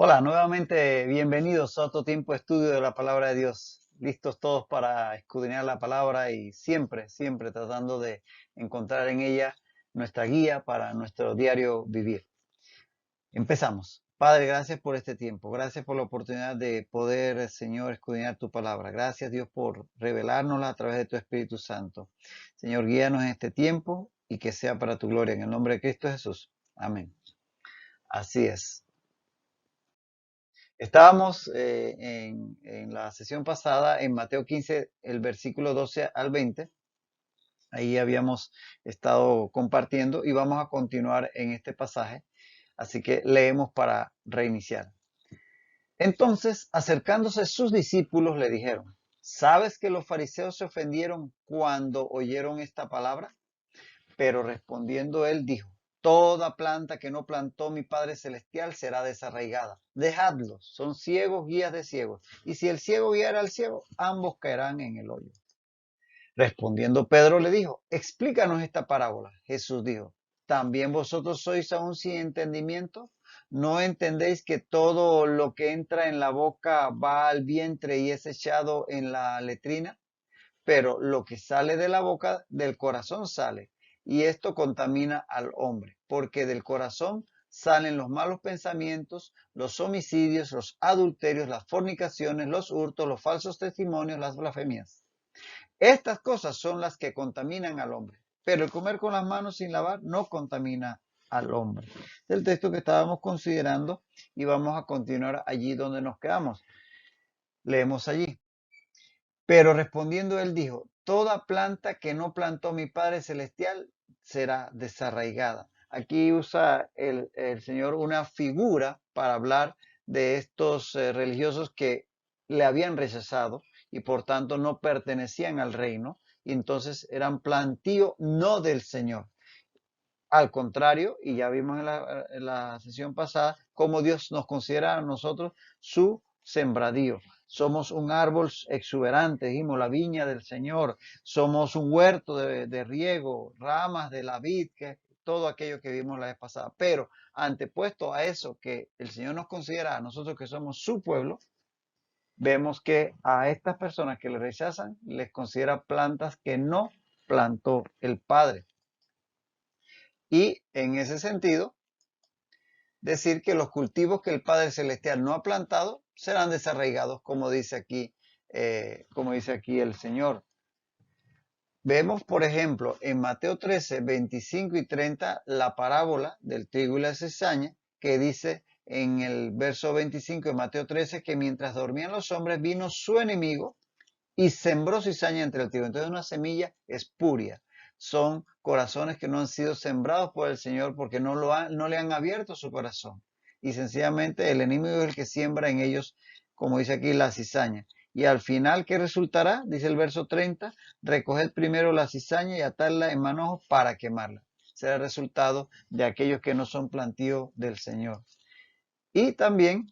Hola, nuevamente bienvenidos a otro tiempo de estudio de la palabra de Dios. Listos todos para escudriñar la palabra y siempre tratando de encontrar en ella nuestra guía para nuestro diario vivir. Empezamos. Padre, gracias por este tiempo. Gracias por la oportunidad de poder, Señor, escudriñar tu palabra. Gracias, Dios, por revelárnosla a través de tu Espíritu Santo. Señor, guíanos en este tiempo y que sea para tu gloria. En el nombre de Cristo Jesús. Amén. Así es. Estábamos en la sesión pasada en Mateo 15, el versículo 12 al 20. Ahí habíamos estado compartiendo y vamos a continuar en este pasaje. Así que leemos para reiniciar. Entonces, acercándose sus discípulos, le dijeron: ¿Sabes que los fariseos se ofendieron cuando oyeron esta palabra? Pero respondiendo él dijo: Toda planta que no plantó mi Padre Celestial será desarraigada. Dejadlos, son ciegos, guías de ciegos. Y si el ciego guiara al ciego, ambos caerán en el hoyo. Respondiendo Pedro le dijo: Explícanos esta parábola. Jesús dijo: ¿También vosotros sois aún sin entendimiento? ¿No entendéis que todo lo que entra en la boca va al vientre y es echado en la letrina? Pero lo que sale de la boca, del corazón sale, y esto contamina al hombre, porque del corazón salen los malos pensamientos, los homicidios, los adulterios, las fornicaciones, los hurtos, los falsos testimonios, las blasfemias. Estas cosas son las que contaminan al hombre, pero el comer con las manos sin lavar no contamina al hombre. Es el texto que estábamos considerando y vamos a continuar allí donde nos quedamos. Leemos allí. Pero respondiendo él dijo: Toda planta que no plantó mi Padre Celestial será desarraigada. Aquí usa el Señor una figura para hablar de estos religiosos que le habían rechazado y por tanto no pertenecían al reino, y entonces eran plantío no del Señor. Al contrario, y ya vimos en la sesión pasada, cómo Dios nos considera a nosotros su sembradío. Somos un árbol exuberante, dijimos, la viña del Señor. Somos un huerto de riego, ramas de la vid, que todo aquello que vimos la vez pasada. Pero antepuesto a eso que el Señor nos considera a nosotros que somos su pueblo, vemos que a estas personas que le rechazan les considera plantas que no plantó el Padre. Y en ese sentido, decir que los cultivos que el Padre Celestial no ha plantado serán desarraigados, como dice aquí el Señor. Vemos, por ejemplo, en Mateo 13, 25 y 30, la parábola del trigo y la cizaña, que dice en el verso 25 de Mateo 13 que mientras dormían los hombres vino su enemigo y sembró cizaña entre el trigo. Entonces una semilla espuria. Son corazones que no han sido sembrados por el Señor porque no le han abierto su corazón. Y sencillamente el enemigo es el que siembra en ellos, como dice aquí, la cizaña. Y al final, ¿qué resultará? Dice el verso 30, recoged primero la cizaña y atarla en manojos para quemarla. Será el resultado de aquellos que no son plantío del Señor. Y también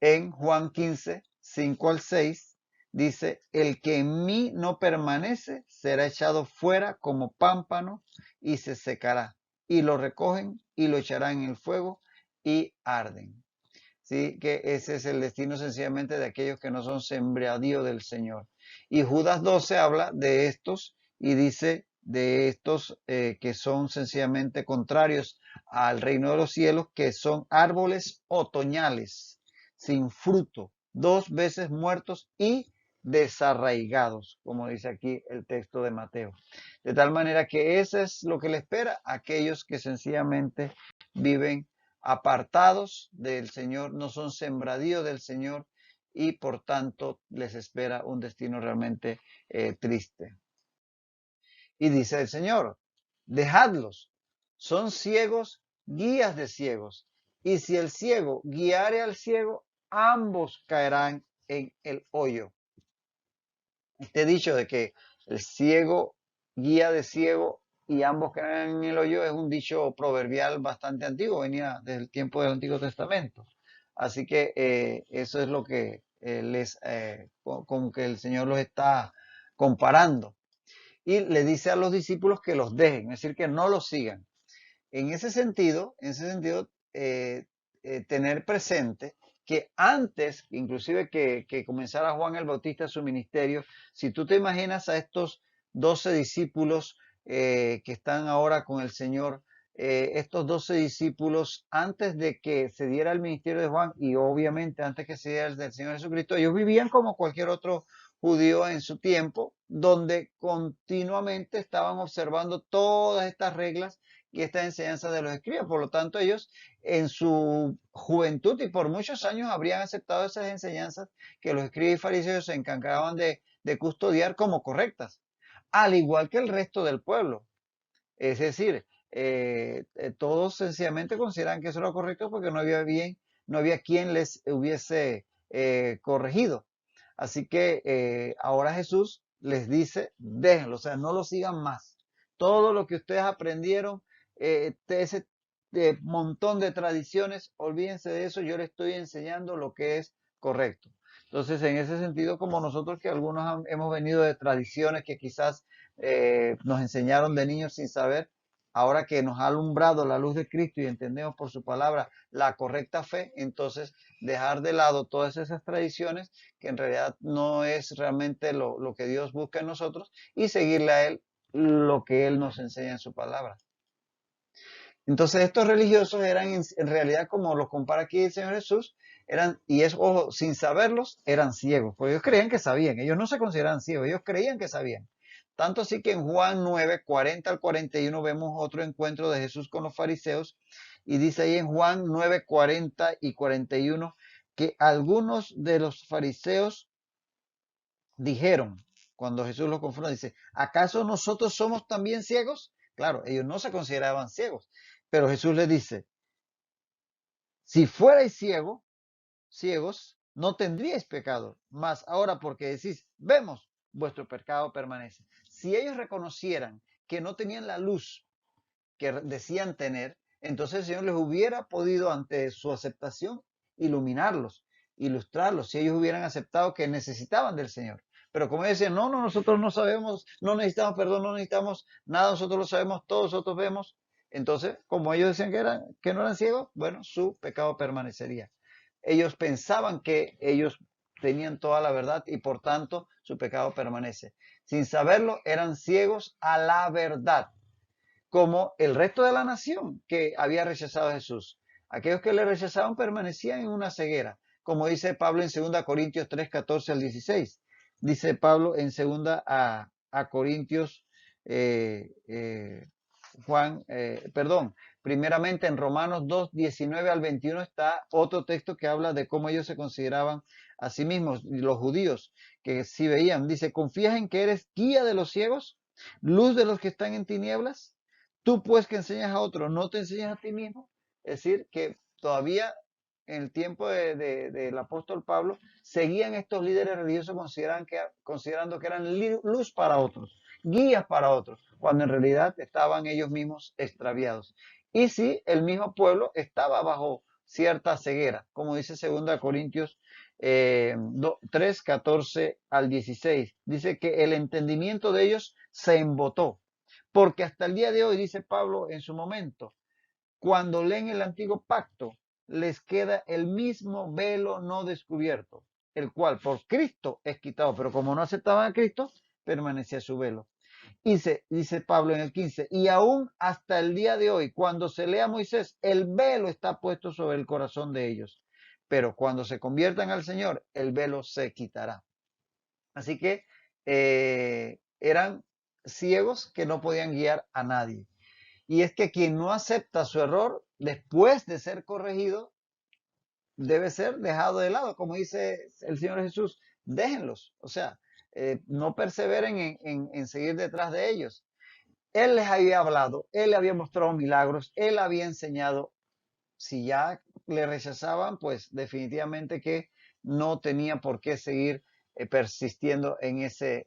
en Juan 15, 5 al 6, dice: el que en mí no permanece será echado fuera como pámpano y se secará. Y lo recogen y lo echarán en el fuego y arden. ¿Sí? Que ese es el destino sencillamente de aquellos que no son sembradío del Señor. Y Judas 12 habla de estos y dice de estos que son sencillamente contrarios al reino de los cielos, que son árboles otoñales, sin fruto, 2 veces muertos y desarraigados, como dice aquí el texto de Mateo. De tal manera que eso es lo que le espera a aquellos que sencillamente viven apartados del Señor, no son sembradíos del Señor y por tanto les espera un destino realmente triste. Y dice el Señor: dejadlos, son ciegos, guías de ciegos. Y si el ciego guiare al ciego, ambos caerán en el hoyo. Este dicho de que el ciego guía de ciego y ambos caerán en el hoyo es un dicho proverbial bastante antiguo, venía desde el tiempo del Antiguo Testamento. Así que eso es lo que con que el Señor los está comparando. Y le dice a los discípulos que los dejen, es decir, que no los sigan. En ese sentido, tener presente que antes, inclusive que comenzara Juan el Bautista su ministerio, si tú te imaginas a estos 12 discípulos que están ahora con el Señor, estos 12 discípulos, antes de que se diera el ministerio de Juan y obviamente antes que se diera el del Señor Jesucristo, ellos vivían como cualquier otro judío en su tiempo, donde continuamente estaban observando todas estas reglas y estas enseñanzas de los escribas. Por lo tanto, ellos en su juventud y por muchos años habrían aceptado esas enseñanzas que los escribas y fariseos se encargaban de custodiar como correctas, al igual que el resto del pueblo. Es decir, todos sencillamente consideran que eso era correcto porque no había quien les hubiese corregido. Así que ahora Jesús les dice, déjenlo, o sea, no lo sigan más. Todo lo que ustedes aprendieron, ese montón de tradiciones, olvídense de eso, yo les estoy enseñando lo que es correcto. Entonces, en ese sentido, como nosotros que algunos hemos venido de tradiciones que quizás nos enseñaron de niños sin saber, ahora que nos ha alumbrado la luz de Cristo y entendemos por su palabra la correcta fe, entonces dejar de lado todas esas tradiciones que en realidad no es realmente lo que Dios busca en nosotros y seguirle a Él lo que Él nos enseña en su palabra. Entonces estos religiosos eran en realidad, como los compara aquí el Señor Jesús, eran, y es, ojo, sin saberlos, eran ciegos, porque ellos creían que sabían, ellos no se consideraban ciegos, ellos creían que sabían. Tanto así que en Juan 9, 40 al 41 vemos otro encuentro de Jesús con los fariseos, y dice ahí en Juan 9, 40 y 41 que algunos de los fariseos dijeron, cuando Jesús los confronta, dice, ¿acaso nosotros somos también ciegos? Claro, ellos no se consideraban ciegos, pero Jesús les dice, si fuerais ciegos, no tendríais pecado, mas ahora porque decís, vemos, vuestro pecado permanece. Si ellos reconocieran que no tenían la luz que decían tener, entonces el Señor les hubiera podido, ante su aceptación, iluminarlos, ilustrarlos, si ellos hubieran aceptado que necesitaban del Señor. Pero como ellos decían, no, nosotros no sabemos, no necesitamos perdón, no necesitamos nada, nosotros lo sabemos, todos nosotros vemos. Entonces, como ellos decían que no eran ciegos, bueno, su pecado permanecería. Ellos pensaban que ellos tenían toda la verdad y por tanto su pecado permanece. Sin saberlo, eran ciegos a la verdad, como el resto de la nación que había rechazado a Jesús. Aquellos que le rechazaban permanecían en una ceguera, como dice Pablo en 2 Corintios 3, 14 al 16. Dice Pablo en 2 a Corintios, primeramente en Romanos 2, 19 al 21 está otro texto que habla de cómo ellos se consideraban a sí mismos, los judíos, que sí veían. Dice, ¿confías en que eres guía de los ciegos, luz de los que están en tinieblas? Tú pues que enseñas a otros, ¿no te enseñas a ti mismo? Es decir, que todavía en el tiempo del apóstol Pablo, seguían estos líderes religiosos considerando que eran luz para otros, guías para otros, cuando en realidad estaban ellos mismos extraviados. Y sí, el mismo pueblo estaba bajo cierta ceguera, como dice 2 Corintios 3, 14 al 16. Dice que el entendimiento de ellos se embotó, porque hasta el día de hoy, dice Pablo en su momento, cuando leen el antiguo pacto, les queda el mismo velo no descubierto, el cual por Cristo es quitado, pero como no aceptaban a Cristo, permanecía su velo. Dice Pablo en el 15, y aún hasta el día de hoy, cuando se lea Moisés, el velo está puesto sobre el corazón de ellos, pero cuando se conviertan al Señor, el velo se quitará. Así que eran ciegos que no podían guiar a nadie. Y es que quien no acepta su error después de ser corregido debe ser dejado de lado, como dice el Señor Jesús, déjenlos, o sea, no perseveren en seguir detrás de ellos. Él les había hablado, Él le había mostrado milagros, Él había enseñado. Si ya le rechazaban, pues definitivamente que no tenía por qué seguir persistiendo en ese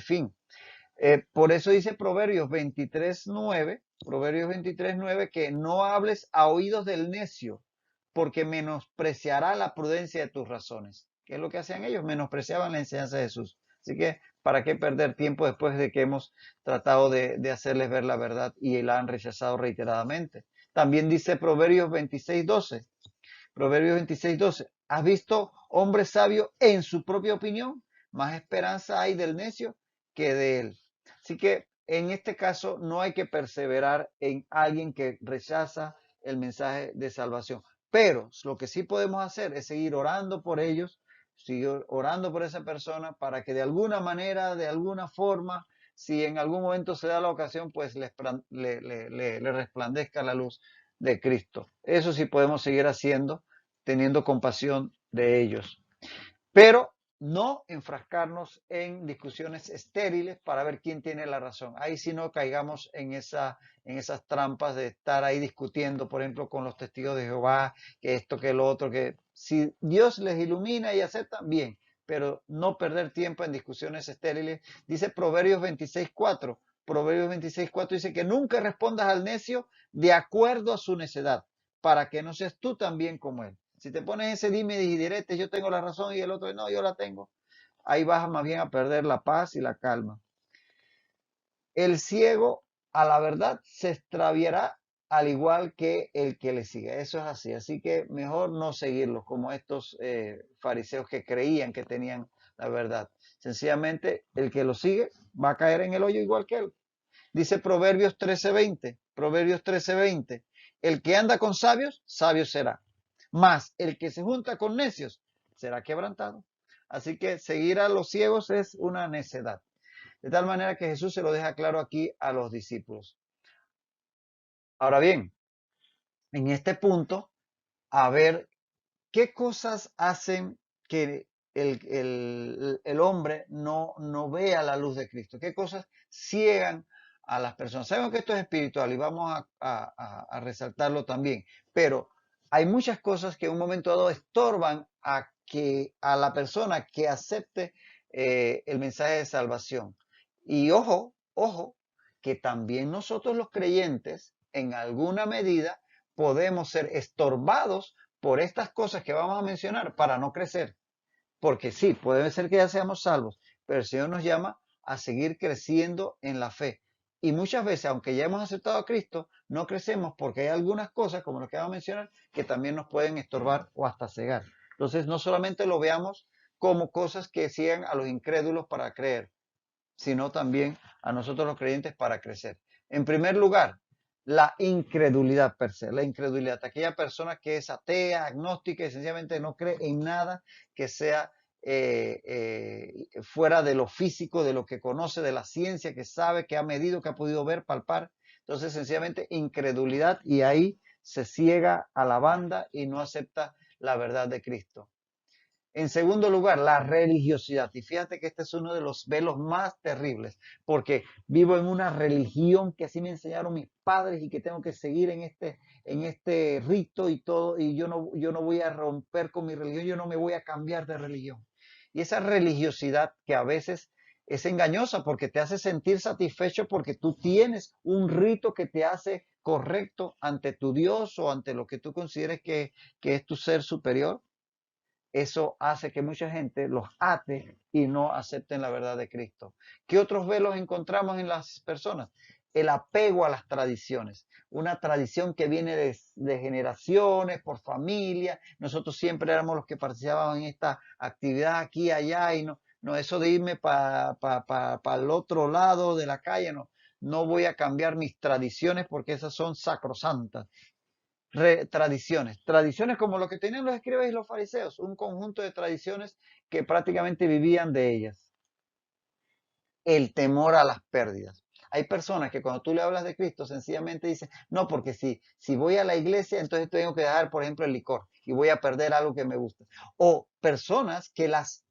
fin. Por eso dice Proverbios 23:9, que no hables a oídos del necio, porque menospreciará la prudencia de tus razones. ¿Qué es lo que hacían ellos? Menospreciaban la enseñanza de Jesús. Así que, ¿para qué perder tiempo después de que hemos tratado de hacerles ver la verdad y la han rechazado reiteradamente? También dice Proverbios 26:12. Proverbios 26:12. ¿Has visto hombre sabio en su propia opinión? Más esperanza hay del necio que de él. Así que en este caso no hay que perseverar en alguien que rechaza el mensaje de salvación. Pero lo que sí podemos hacer es seguir orando por ellos, seguir orando por esa persona para que de alguna manera, de alguna forma, si en algún momento se da la ocasión, pues le resplandezca la luz de Cristo. Eso sí podemos seguir haciendo, teniendo compasión de ellos. Pero no enfrascarnos en discusiones estériles para ver quién tiene la razón. Ahí sí no caigamos en esas trampas de estar ahí discutiendo, por ejemplo, con los testigos de Jehová, que esto, que lo otro, que si Dios les ilumina y aceptan, bien, pero no perder tiempo en discusiones estériles. Dice Proverbios 26:4. Proverbios 26:4 dice que nunca respondas al necio de acuerdo a su necedad, para que no seas tú también como él. Si te pones ese dime y direte, yo tengo la razón y el otro no, yo la tengo, ahí vas más bien a perder la paz y la calma. El ciego a la verdad se extraviará al igual que el que le sigue. Eso es así. Así que mejor no seguirlos como estos fariseos que creían que tenían la verdad. Sencillamente, el que lo sigue va a caer en el hoyo igual que él. Dice Proverbios 13:20. Proverbios 13:20. El que anda con sabios, sabio será. Mas el que se junta con necios será quebrantado. Así que seguir a los ciegos es una necedad. De tal manera que Jesús se lo deja claro aquí a los discípulos. Ahora bien, en este punto, a ver qué cosas hacen que el hombre no vea la luz de Cristo, qué cosas ciegan a las personas. Sabemos que esto es espiritual y vamos a resaltarlo también, pero hay muchas cosas que en un momento dado estorban a la persona que acepte el mensaje de salvación. Y ojo, que también nosotros los creyentes, en alguna medida, podemos ser estorbados por estas cosas que vamos a mencionar para no crecer. Porque sí, puede ser que ya seamos salvos, pero el Señor nos llama a seguir creciendo en la fe. Y muchas veces, aunque ya hemos aceptado a Cristo, no crecemos porque hay algunas cosas, como lo que vamos a mencionar, que también nos pueden estorbar o hasta cegar. Entonces, no solamente lo veamos como cosas que sigan a los incrédulos para creer, sino también a nosotros los creyentes para crecer. En primer lugar, la incredulidad per se, la incredulidad. Aquella persona que es atea, agnóstica y sencillamente no cree en nada que sea fuera de lo físico, de lo que conoce, de la ciencia, que sabe, que ha medido, que ha podido ver, palpar. Entonces, sencillamente, incredulidad y ahí se ciega a la banda y no acepta la verdad de Cristo. En segundo lugar, la religiosidad. Y fíjate que este es uno de los velos más terribles, porque vivo en una religión que así me enseñaron mis padres y que tengo que seguir en este rito y todo, y yo no voy a romper con mi religión, yo no me voy a cambiar de religión. Y esa religiosidad que a veces es engañosa porque te hace sentir satisfecho porque tú tienes un rito que te hace correcto ante tu Dios o ante lo que tú consideres que es tu ser superior. Eso hace que mucha gente los ate y no acepten la verdad de Cristo. ¿Qué otros velos encontramos en las personas? El apego a las tradiciones, una tradición que viene de generaciones, por familia. Nosotros siempre éramos los que participaban en esta actividad aquí, allá, y no eso de irme para el otro lado de la calle, no voy a cambiar mis tradiciones porque esas son sacrosantas. Tradiciones como lo que tenían los escribas y los fariseos, un conjunto de tradiciones que prácticamente vivían de ellas. El temor a las pérdidas. Hay personas que cuando tú le hablas de Cristo sencillamente dicen, no, porque si voy a la iglesia, entonces tengo que dejar, por ejemplo, el licor y voy a perder algo que me gusta. O personas que las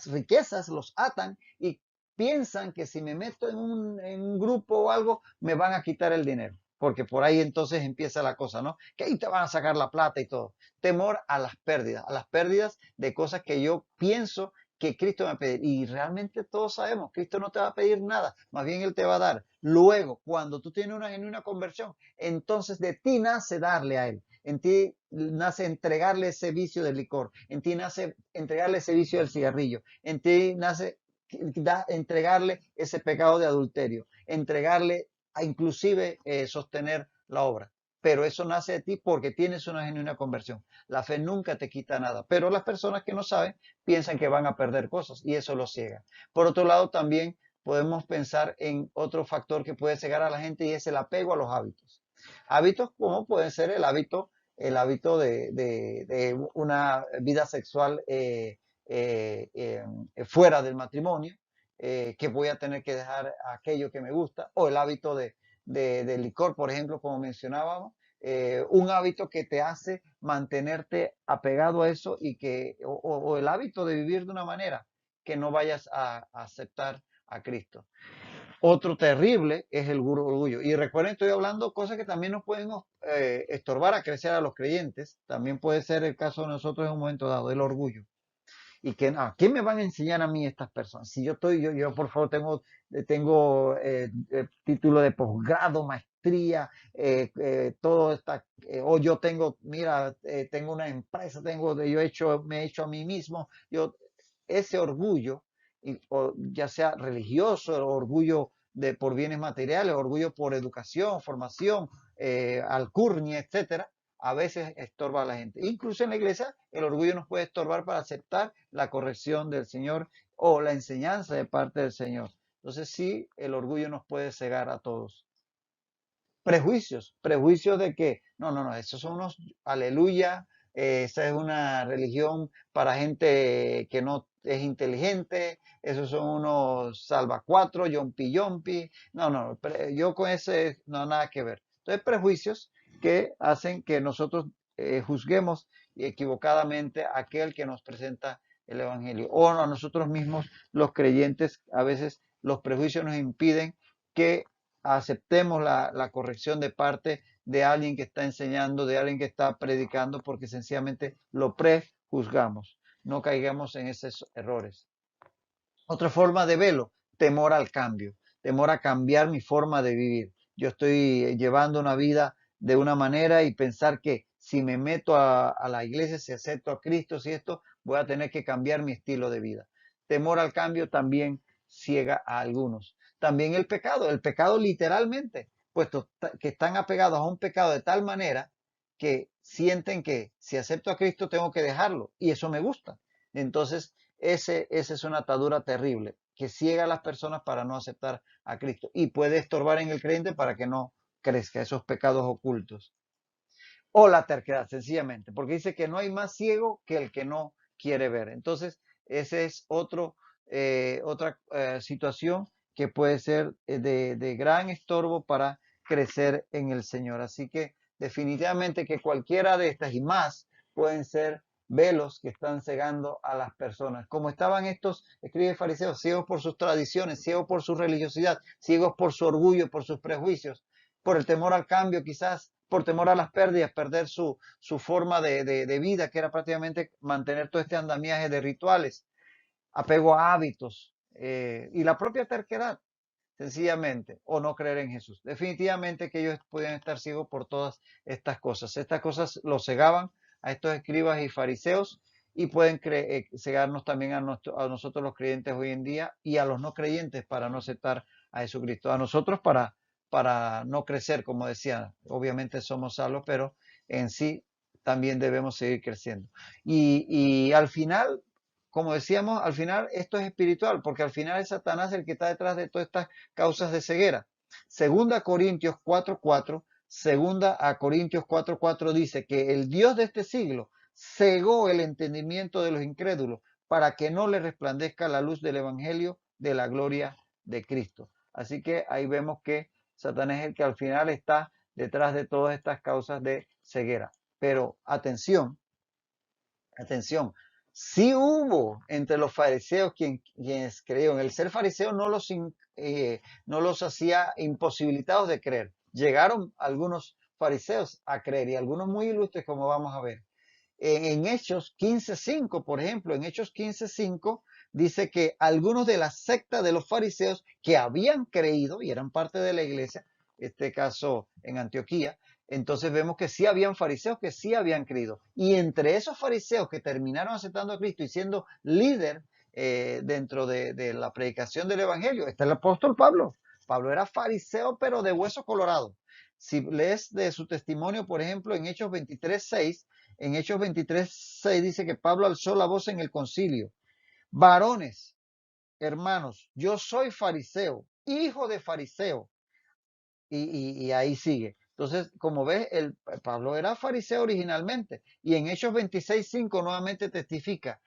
riquezas los atan y piensan que si me meto en un grupo o algo, me van a quitar el dinero. Porque por ahí entonces empieza la cosa, ¿no? Que ahí te van a sacar la plata y todo. Temor a las pérdidas de cosas que yo pienso que Cristo me va a pedir. Y realmente todos sabemos, Cristo no te va a pedir nada, más bien Él te va a dar. Luego, cuando tú tienes una genuina conversión, entonces de ti nace darle a Él. En ti nace entregarle ese vicio del licor. En ti nace entregarle ese vicio del cigarrillo. En ti nace entregarle ese pecado de adulterio. Entregarle a inclusive sostener la obra. pero eso nace de ti porque tienes una genuina conversión. La fe nunca te quita nada, pero las personas que no saben piensan que van a perder cosas y eso los ciega. Por otro lado, también podemos pensar en otro factor que puede cegar a la gente y es el apego a los hábitos. Hábitos como puede ser el hábito de una vida sexual fuera del matrimonio, que voy a tener que dejar aquello que me gusta, o el hábito de licor, por ejemplo, como mencionábamos, un hábito que te hace mantenerte apegado a eso o el hábito de vivir de una manera que no vayas a aceptar a Cristo. Otro terrible es el orgullo. Y recuerden, estoy hablando cosas que también nos pueden estorbar a crecer a los creyentes. También puede ser el caso de nosotros en un momento dado, el orgullo. Y que, ¿qué me van a enseñar a mí estas personas? Si yo por favor tengo título de posgrado, maestría, todo está, o yo tengo, mira, tengo una empresa, me he hecho a mí mismo, ese orgullo, ya sea religioso, orgullo por bienes materiales, orgullo por educación, formación, alcurnia, etcétera, a veces estorba a la gente. Incluso en la iglesia el orgullo nos puede estorbar para aceptar la corrección del Señor o la enseñanza de parte del Señor. Entonces sí, el orgullo nos puede cegar a todos. Prejuicios de que, no, esos son unos, aleluya, esa es una religión para gente que no es inteligente, esos son unos salvacuatro, yompi, no, yo con ese no nada que ver. Entonces, prejuicios que hacen que nosotros juzguemos equivocadamente a aquel que nos presenta el Evangelio. O a nosotros mismos, los creyentes, a veces los prejuicios nos impiden que aceptemos la corrección de parte de alguien que está enseñando, de alguien que está predicando, porque sencillamente lo prejuzgamos. No caigamos en esos errores. Otra forma de verlo, temor al cambio, temor a cambiar mi forma de vivir. Yo estoy llevando una vida de una manera y pensar que si me meto a la iglesia, si acepto a Cristo, si esto, voy a tener que cambiar mi estilo de vida. Temor al cambio también ciega a algunos. También el pecado literalmente, puesto que están apegados a un pecado de tal manera que sienten que si acepto a Cristo tengo que dejarlo y eso me gusta. Entonces, esa es una atadura terrible que ciega a las personas para no aceptar a Cristo y puede estorbar en el creyente para que no crezca esos pecados ocultos. O la terquedad, sencillamente, porque dice que no hay más ciego que el que no quiere ver. Entonces, esa es otra situación que puede ser de gran estorbo para crecer en el Señor. Así que definitivamente que cualquiera de estas y más pueden ser velos que están cegando a las personas. Como estaban estos escribas fariseos, ciegos por sus tradiciones, ciegos por su religiosidad, ciegos por su orgullo, por sus prejuicios, por el temor al cambio, quizás por temor a las pérdidas, perder su forma de vida, que era prácticamente mantener todo este andamiaje de rituales, apego a hábitos y la propia terquedad, sencillamente, o no creer en Jesús. Definitivamente que ellos podían estar ciegos por todas estas cosas. Estas cosas los cegaban a estos escribas y fariseos y pueden cegarnos también a nosotros los creyentes hoy en día y a los no creyentes para no aceptar a Jesucristo. A nosotros para no crecer, como decía, obviamente somos salvos, pero en sí también debemos seguir creciendo. Y al final, como decíamos, al final esto es espiritual, porque al final es Satanás el que está detrás de todas estas causas de ceguera. Segunda Corintios 4:4, segunda a Corintios 4:4 dice que el Dios de este siglo cegó el entendimiento de los incrédulos para que no le resplandezca la luz del evangelio de la gloria de Cristo. Así que ahí vemos que Satanás es el que al final está detrás de todas estas causas de ceguera. Pero atención, sí hubo entre los fariseos quienes creyeron. El ser fariseo no los hacía imposibilitados de creer. Llegaron algunos fariseos a creer y algunos muy ilustres, como vamos a ver. En Hechos 15:5, por ejemplo, en Hechos 15:5 dice que algunos de la secta de los fariseos que habían creído y eran parte de la iglesia, este caso en Antioquía, entonces vemos que sí habían fariseos que sí habían creído. Y entre esos fariseos que terminaron aceptando a Cristo y siendo líder dentro de la predicación del evangelio, está el apóstol Pablo. Pablo era fariseo, pero de hueso colorado. Si lees de su testimonio, por ejemplo, en Hechos 23:6, en Hechos 23:6 dice que Pablo alzó la voz en el concilio. Varones, hermanos, yo soy fariseo, hijo de fariseo. Y ahí sigue. Entonces, como ves, Pablo era fariseo originalmente. Y en Hechos 26:5 nuevamente testifica.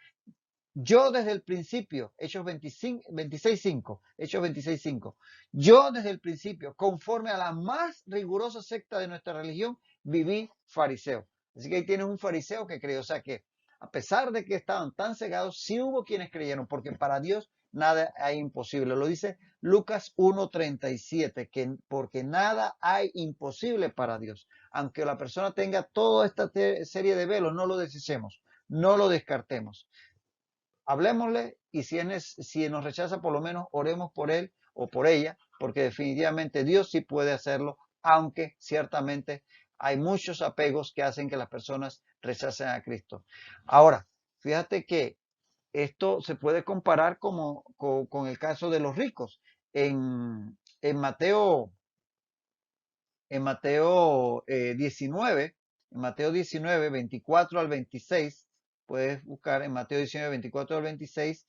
Yo desde el principio, Hechos 26:5, Hechos 26:5, yo desde el principio, conforme a la más rigurosa secta de nuestra religión, viví fariseo. Así que ahí tienes un fariseo que creyó. O sea que, a pesar de que estaban tan cegados, sí hubo quienes creyeron, porque para Dios nada hay imposible. Lo dice Lucas 1:37, que porque nada hay imposible para Dios. Aunque la persona tenga toda esta serie de velos, no lo desechemos, no lo descartemos. Hablemosle y si nos rechaza, por lo menos oremos por él o por ella, porque definitivamente Dios sí puede hacerlo, aunque ciertamente hay muchos apegos que hacen que las personas rechacen a Cristo. Ahora, fíjate que esto se puede comparar con el caso de los ricos. En Mateo, en Mateo 19, en Mateo 19, 24 al 26, puedes buscar en Mateo 19, 24 al 26,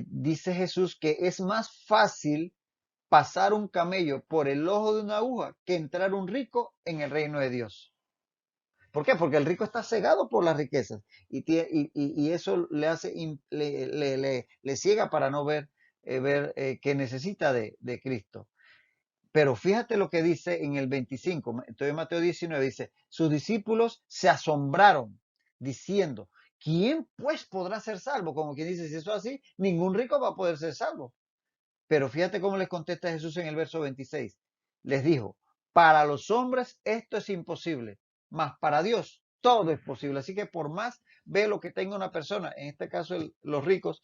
dice Jesús que es más fácil pasar un camello por el ojo de una aguja que entrar un rico en el reino de Dios. ¿Por qué? Porque el rico está cegado por las riquezas y eso le hace, le ciega para no ver que necesita de Cristo. Pero fíjate lo que dice en el 25, entonces Mateo 19 dice, sus discípulos se asombraron diciendo, ¿quién pues podrá ser salvo? Como quien dice, si eso es así, ningún rico va a poder ser salvo. Pero fíjate cómo les contesta Jesús en el verso 26. Les dijo, para los hombres esto es imposible, mas para Dios todo es posible. Así que por más ve lo que tenga una persona, en este caso los ricos,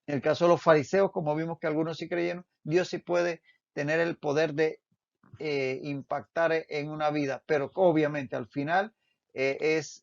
en el caso de los fariseos, como vimos que algunos sí creyeron, Dios sí puede tener el poder de impactar en una vida, pero obviamente al final es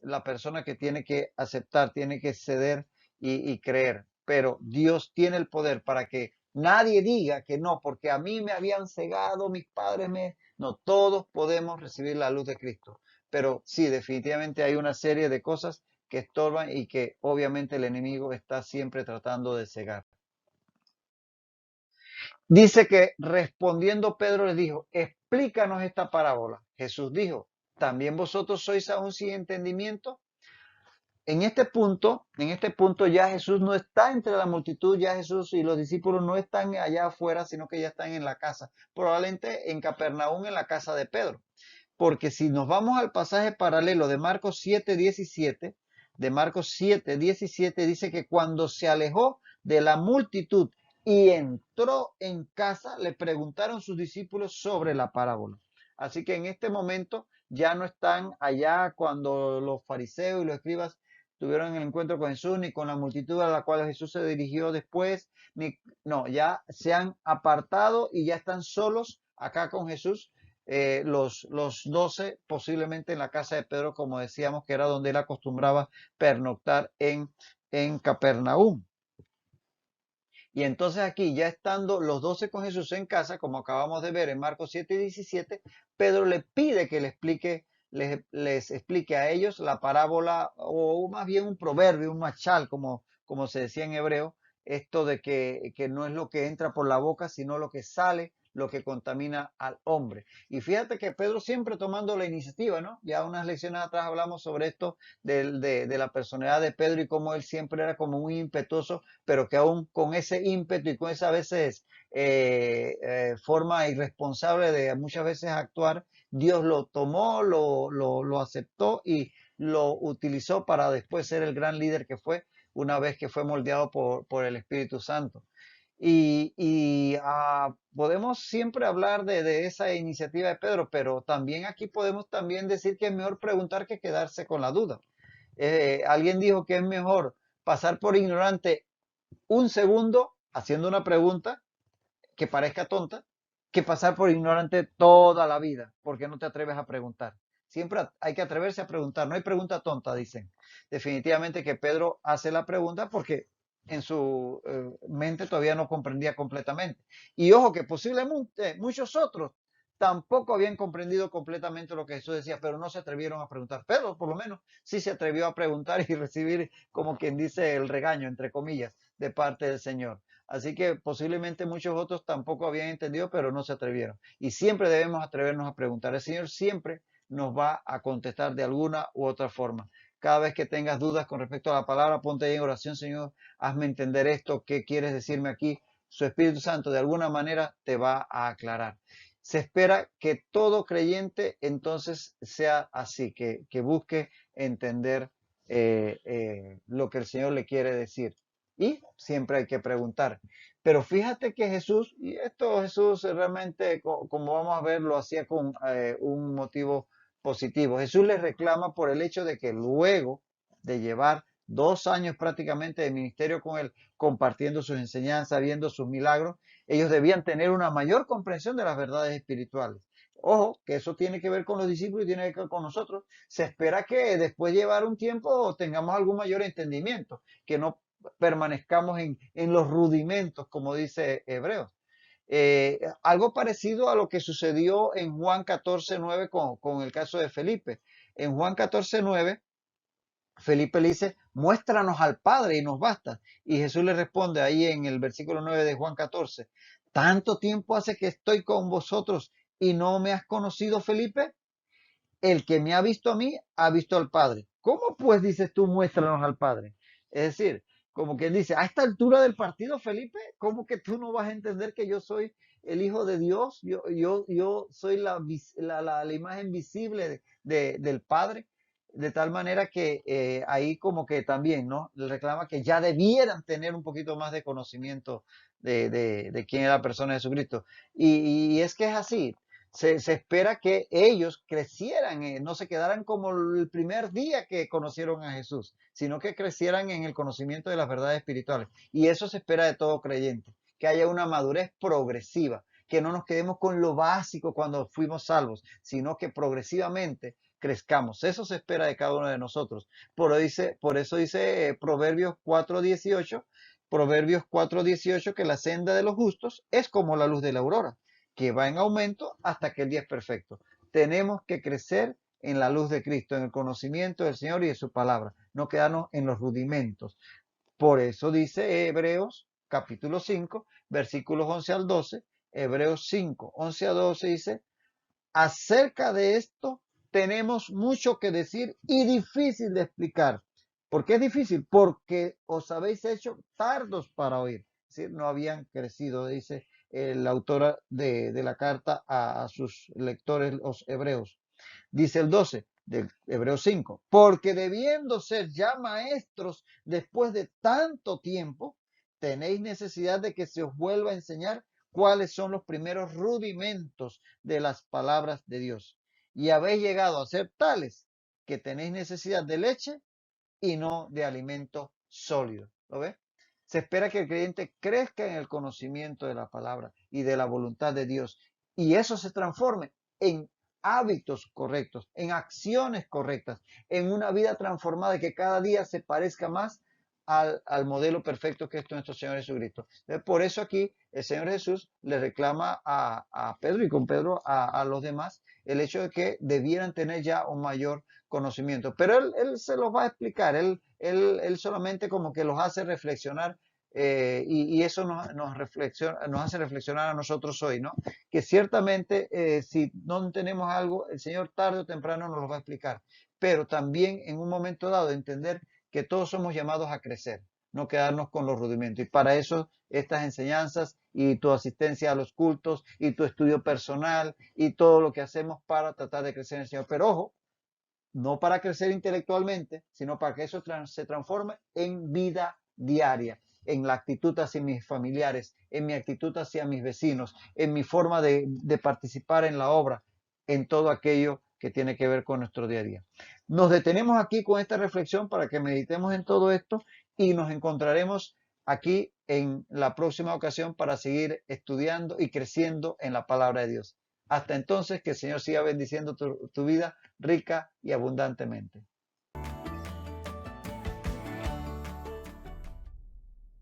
la persona que tiene que aceptar, tiene que ceder y creer, pero Dios tiene el poder para que nadie diga que no, porque a mí me habían cegado, mis padres me... No, todos podemos recibir la luz de Cristo, pero sí, definitivamente hay una serie de cosas que estorban y que obviamente el enemigo está siempre tratando de cegar. Dice que respondiendo Pedro le dijo, explícanos esta parábola. Jesús dijo, ¿también vosotros sois aún sin entendimiento? En este punto ya Jesús no está entre la multitud, ya Jesús y los discípulos no están allá afuera, sino que ya están en la casa, probablemente en Capernaum, en la casa de Pedro. Porque si nos vamos al pasaje paralelo de Marcos 7:17, de Marcos 7:17 dice que cuando se alejó de la multitud y entró en casa, le preguntaron sus discípulos sobre la parábola. Así que en este momento ya no están allá cuando los fariseos y los escribas tuvieron el encuentro con Jesús, ni con la multitud a la cual Jesús se dirigió después, no, ya se han apartado y ya están solos acá con Jesús, los 12 posiblemente en la casa de Pedro, como decíamos, que era donde él acostumbraba pernoctar en Capernaum. Y entonces aquí, ya estando los 12 con Jesús en casa, como acabamos de ver en Marcos 7:17, Pedro le pide que les explique a ellos la parábola, o más bien un proverbio, un machal, como se decía en hebreo, esto de que no es lo que entra por la boca, sino lo que sale, lo que contamina al hombre. Y fíjate que Pedro siempre tomando la iniciativa, ¿no? Ya unas lecciones atrás hablamos sobre esto de la personalidad de Pedro y cómo él siempre era como muy impetuoso, pero que aún con ese ímpetu y con esa a veces forma irresponsable de muchas veces actuar, Dios lo tomó, lo aceptó y lo utilizó para después ser el gran líder que fue una vez que fue moldeado por el Espíritu Santo. Podemos siempre hablar de esa iniciativa de Pedro, pero también aquí podemos también decir que es mejor preguntar que quedarse con la duda. Alguien dijo que es mejor pasar por ignorante un segundo haciendo una pregunta que parezca tonta, que pasar por ignorante toda la vida, porque no te atreves a preguntar. Siempre hay que atreverse a preguntar. No hay pregunta tonta, dicen. Definitivamente que Pedro hace la pregunta porque en su mente todavía no comprendía completamente. Y ojo que posiblemente muchos otros tampoco habían comprendido completamente lo que Jesús decía, pero no se atrevieron a preguntar. Pedro, por lo menos, sí se atrevió a preguntar y recibir, como quien dice, el regaño, entre comillas, de parte del Señor. Así que posiblemente muchos otros tampoco habían entendido, pero no se atrevieron. Y siempre debemos atrevernos a preguntar. El Señor siempre nos va a contestar de alguna u otra forma. Cada vez que tengas dudas con respecto a la palabra, ponte ahí en oración, Señor, hazme entender esto, qué quieres decirme aquí. Su Espíritu Santo de alguna manera te va a aclarar. Se espera que todo creyente entonces sea así, que busque entender lo que el Señor le quiere decir. Y siempre hay que preguntar. Pero fíjate que Jesús, y esto Jesús realmente, como vamos a ver, lo hacía con un motivo positivo. Jesús les reclama por el hecho de que luego de llevar 2 años prácticamente de ministerio con él, compartiendo sus enseñanzas, viendo sus milagros, ellos debían tener una mayor comprensión de las verdades espirituales. Ojo, que eso tiene que ver con los discípulos y tiene que ver con nosotros. Se espera que después de llevar un tiempo tengamos algún mayor entendimiento, que no permanezcamos en los rudimentos, como dice Hebreos. Algo parecido a lo que sucedió en Juan 14:9 con el caso de Felipe. En Juan 14:9, Felipe le dice, muéstranos al Padre y nos basta. Y Jesús le responde ahí en el versículo 9 de Juan 14, ¿tanto tiempo hace que estoy con vosotros y no me has conocido, Felipe? El que me ha visto a mí, ha visto al Padre. ¿Cómo pues dices tú, muéstranos al Padre? Es decir, como quien dice, a esta altura del partido, Felipe, ¿cómo que tú no vas a entender que yo soy el Hijo de Dios? Yo soy la imagen visible del Padre. De tal manera que ahí como que también, ¿no? Le reclama que ya debieran tener un poquito más de conocimiento de quién es la persona de Jesucristo. Y es que es así. Se espera que ellos crecieran, no se quedaran como el primer día que conocieron a Jesús, sino que crecieran en el conocimiento de las verdades espirituales. Y eso se espera de todo creyente, que haya una madurez progresiva, que no nos quedemos con lo básico cuando fuimos salvos, sino que progresivamente crezcamos. Eso se espera de cada uno de nosotros. Por eso dice Proverbios 4:18, que la senda de los justos es como la luz de la aurora, que va en aumento hasta que el día es perfecto. Tenemos que crecer en la luz de Cristo, en el conocimiento del Señor y de su palabra, no quedarnos en los rudimentos. Por eso dice Hebreos capítulo 5, versículos 11 al 12, Hebreos 5, 11 a 12 dice, acerca de esto tenemos mucho que decir y difícil de explicar. ¿Por qué es difícil? Porque os habéis hecho tardos para oír. Es decir, no habían crecido, dice la autora de la carta a sus lectores, los hebreos. Dice el 12 de Hebreos 5, porque debiendo ser ya maestros después de tanto tiempo, tenéis necesidad de que se os vuelva a enseñar cuáles son los primeros rudimentos de las palabras de Dios. Y habéis llegado a ser tales que tenéis necesidad de leche y no de alimento sólido. ¿Lo ves? Se espera que el creyente crezca en el conocimiento de la palabra y de la voluntad de Dios. Y eso se transforme en hábitos correctos, en acciones correctas, en una vida transformada que cada día se parezca más al modelo perfecto que es nuestro Señor Jesucristo. Por eso aquí el Señor Jesús le reclama a Pedro y con Pedro a los demás el hecho de que debieran tener ya un mayor conocimiento. Pero él se los va a explicar, él solamente como que los hace reflexionar y eso nos hace reflexionar a nosotros hoy, ¿no? Que ciertamente si no tenemos algo, el Señor tarde o temprano nos lo va a explicar, pero también en un momento dado entender que todos somos llamados a crecer, no quedarnos con los rudimentos. Y para eso estas enseñanzas y tu asistencia a los cultos y tu estudio personal y todo lo que hacemos para tratar de crecer en el Señor. Pero ojo, no para crecer intelectualmente, sino para que eso se transforme en vida diaria, en la actitud hacia mis familiares, en mi actitud hacia mis vecinos, en mi forma de participar en la obra, en todo aquello que tiene que ver con nuestro día a día. Nos detenemos aquí con esta reflexión para que meditemos en todo esto y nos encontraremos aquí en la próxima ocasión para seguir estudiando y creciendo en la palabra de Dios. Hasta entonces, que el Señor siga bendiciendo tu vida rica y abundantemente.